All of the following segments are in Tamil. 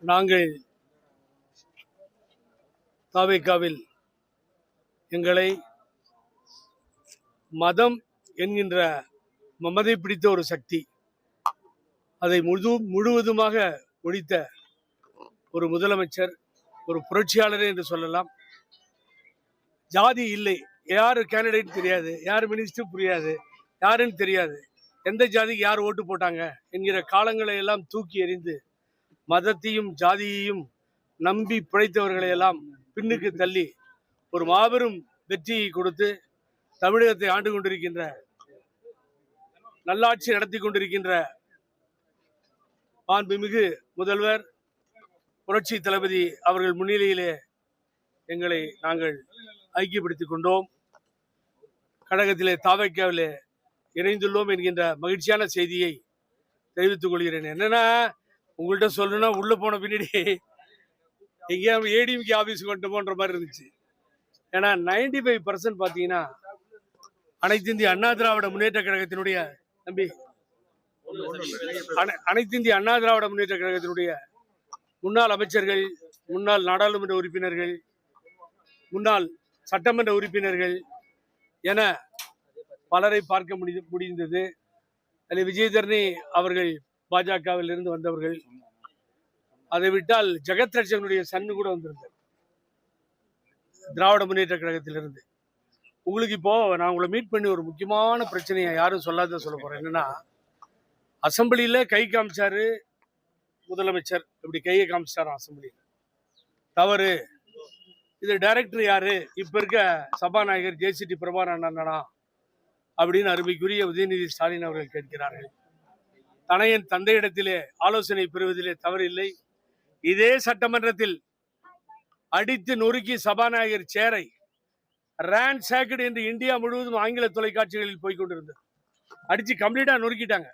நாங்கள் தாவேகாவில் எங்களை மதம் என்கின்ற மமதை பிடித்த ஒரு சக்தி அதை முழுவதுமாக ஒழித்த ஒரு முதலமைச்சர், ஒரு புரட்சியாளரே என்று சொல்லலாம். ஜாதி இல்லை, யார் கேண்டிடேட் தெரியாது, யார் மினிஸ்டர் புரியாது, யாருன்னு தெரியாது, எந்த ஜாதிக்கு யார் ஓட்டு போட்டாங்க என்கிற காலங்களை எல்லாம் தூக்கி எறிந்து மதத்தையும் ஜாதியையும் நம்பி பிழைத்தவர்களை எல்லாம் பின்னுக்கு தள்ளி ஒரு மாபெரும் வெற்றியை கொடுத்து தமிழகத்தை ஆண்டு கொண்டிருக்கின்ற, நல்லாட்சி நடத்தி கொண்டிருக்கின்ற மாண்புமிகு முதல்வர் புரட்சி தளபதி அவர்கள் முன்னிலையிலே எங்களை நாங்கள் ஐக்கியப்படுத்திக் கொண்டோம். கழகத்திலே தாவேகாவிலே இணைந்துள்ளோம் என்கின்ற மகிழ்ச்சியான செய்தியை தெரிவித்துக் கொள்கிறேன். என்னன்னா, உங்கள்கிட்ட சொல்லணும்னா உள்ள போன பின்னாடி எங்கேயாவது ஏடிஎம்கே ஆபீஸ் கொண்டு போன்ற மாதிரி இருந்துச்சு. ஏன்னா 95% பார்த்தீங்கன்னா அனைத்து இந்திய அண்ணா திராவிட முன்னேற்ற கழகத்தினுடைய அனைத்து இந்திய அண்ணா திராவிட முன்னேற்ற கழகத்தினுடைய முன்னாள் அமைச்சர்கள், முன்னாள் நாடாளுமன்ற உறுப்பினர்கள், முன்னாள் சட்டமன்ற உறுப்பினர்கள் என பலரை பார்க்க முடிந்தது. அதில் விஜயதரணி அவர்கள் பாஜகவில் இருந்து வந்தவர்கள். அதை விட்டால் ஜெகத் ரட்சகனுடைய சன்னு கூட வந்திருந்தார் திராவிட முன்னேற்ற கழகத்திலிருந்து. உங்களுக்கு இப்போ நான் உங்களை மீட் பண்ணி ஒரு முக்கியமான பிரச்சனையை யாரும் சொல்லாத சொல்ல போறேன். என்னன்னா, அசம்பிளியில கை காமிச்சாரு முதலமைச்சர், இப்படி கையை காமிச்சாரு அசம்பிளியில், தவறு. இது டைரக்டர் யாரு? இப்ப இருக்க சபாநாயகர் ஜேசிடி பிரபாகரன் அண்ணனா அப்படின்னு அருமைக்குரிய உதயநிதி ஸ்டாலின் அவர்கள் கேட்கிறார்கள். தனையன் தந்தையிடத்திலே ஆலோசனை பெறுவதிலே தவறில்லை. இதே சட்டமன்றத்தில் அடித்து நொறுக்கி சபாநாயகர் சேரை ரான்சாக்டு என்று இந்தியா முழுவதும் ஆங்கில தொலைக்காட்சிகளில் போய்கொண்டிருந்தது. அடிச்சு கம்ப்ளீட்டா நொறுக்கிட்டாங்க.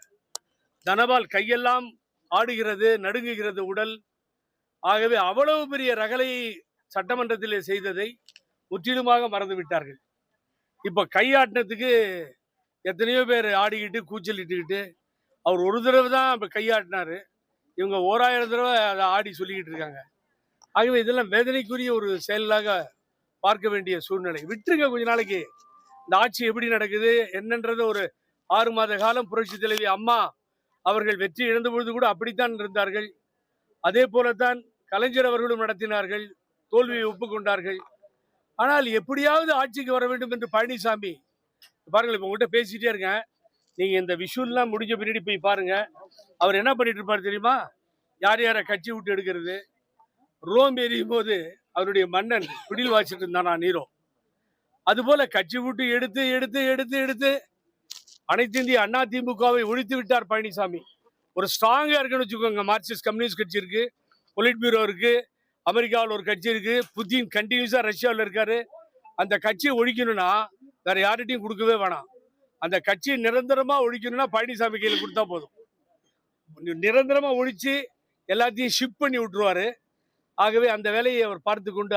தனபால் கையெல்லாம் ஆடுகிறது, நடுங்குகிறது உடல். ஆகவே அவ்வளவு பெரிய ரகலையை சட்டமன்றத்திலே செய்ததை முற்றிலுமாக மறந்து விட்டார்கள். இப்ப கையாட்டினத்துக்கு எத்தனையோ பேர் ஆடிக்கிட்டு கூச்சல் இட்டுக்கிட்டு, அவர் ஒரு தடவை தான் கையாட்டினாரு, இவங்க 1000 தடவை அதை ஆடி சொல்லிக்கிட்டு இருக்காங்க. ஆகவே இதெல்லாம் வேதனைக்குரிய ஒரு செயலாக பார்க்க வேண்டிய சூழ்நிலை. விட்டுருங்க, கொஞ்ச நாளைக்கு இந்த ஆட்சி எப்படி நடக்குது என்னன்றத ஒரு 6 மாத காலம் புரட்சி தலைவி அம்மா அவர்கள் வெற்றி இழந்த பொழுது கூட அப்படித்தான் இருந்தார்கள். அதே போலத்தான் கலைஞர் அவர்களும் நடத்தினார்கள், தோல்வியை ஒப்புக்கொண்டார்கள். ஆனால் எப்படியாவது ஆட்சிக்கு வர வேண்டும் என்று பழனிசாமி, பாருங்கள், இப்ப உங்கள்கிட்ட பேசிட்டே இருக்கேன், நீங்க இந்த விஷுவல்லாம் முடிஞ்ச பின்னாடி போய் பாருங்க, அவர் என்ன பண்ணிட்டு இருப்பார் தெரியுமா? யார் யாரை கட்சி விட்டு எடுக்கிறது. ரோம் எரியும் போது அவருடைய மன்னன் பிடில் வாச்சிட்டு இருந்தானா நீரோ, அதுபோல கட்சி விட்டு எடுத்து எடுத்து எடுத்து எடுத்து அனைத்து இந்திய அண்ணா திமுகவை ஒழித்து விட்டார் பழனிசாமி. ஒரு ஸ்ட்ராங்கா இருக்குன்னு வச்சுக்கோங்க. மார்க்சிஸ்ட் கம்யூனிஸ்ட் கட்சி இருக்கு, பொலிட் பியூரோ இருக்கு, அமெரிக்காவில் ஒரு கட்சி இருக்கு, புதின் கண்டினியூஸா ரஷ்யாவில் இருக்காரு. அந்த கட்சியை ஒழிக்கணும்னா வேற யார்கிட்டையும் கொடுக்கவே வேணாம். அந்த கட்சியை நிரந்தரமா ஒழிக்கணும்னா பழனிசாமி கையில் கொடுத்தா போதும். நிரந்தரமா ஒழிச்சு எல்லாத்தையும் ஷிப் பண்ணி விட்டுருவாரு. ஆகவே அந்த வேலையை அவர் பார்த்து கொண்டு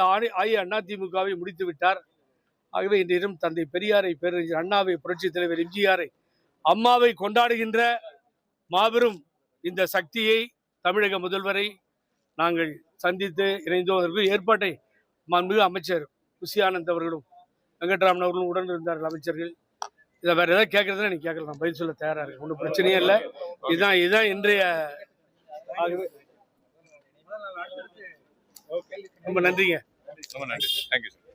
அதிமுகவை முடித்து விட்டார். ஆகவே இன்றையும் தந்தை பெரியாரை, பேரறிஞர் அண்ணாவை, புரட்சி தலைவர் எம்ஜிஆரை, அம்மாவை கொண்டாடுகின்ற மாபெரும் இந்த சக்தியை, தமிழக முதல்வரை நாங்கள் சந்தித்து இணைந்தோம். ஏற்பாட்டை மாண்புமிகு அமைச்சர் புசி ஆனந்த் அவர்களும் வெங்கட்ராமன் அவர்களும் உடன் இருந்தார்கள் அமைச்சர்கள். இதை வேற ஏதாவது கேட்கறதுனா நீங்க கேட்கலாம், நான் பதில் சொல்ல தயாரா இருக்கு, ஒன்றும் பிரச்சனையே இல்லை. இதுதான் இன்றைய. ஆகவே ரொம்ப நன்றிங்க. ரொம்ப நன்றி. Thank you sir.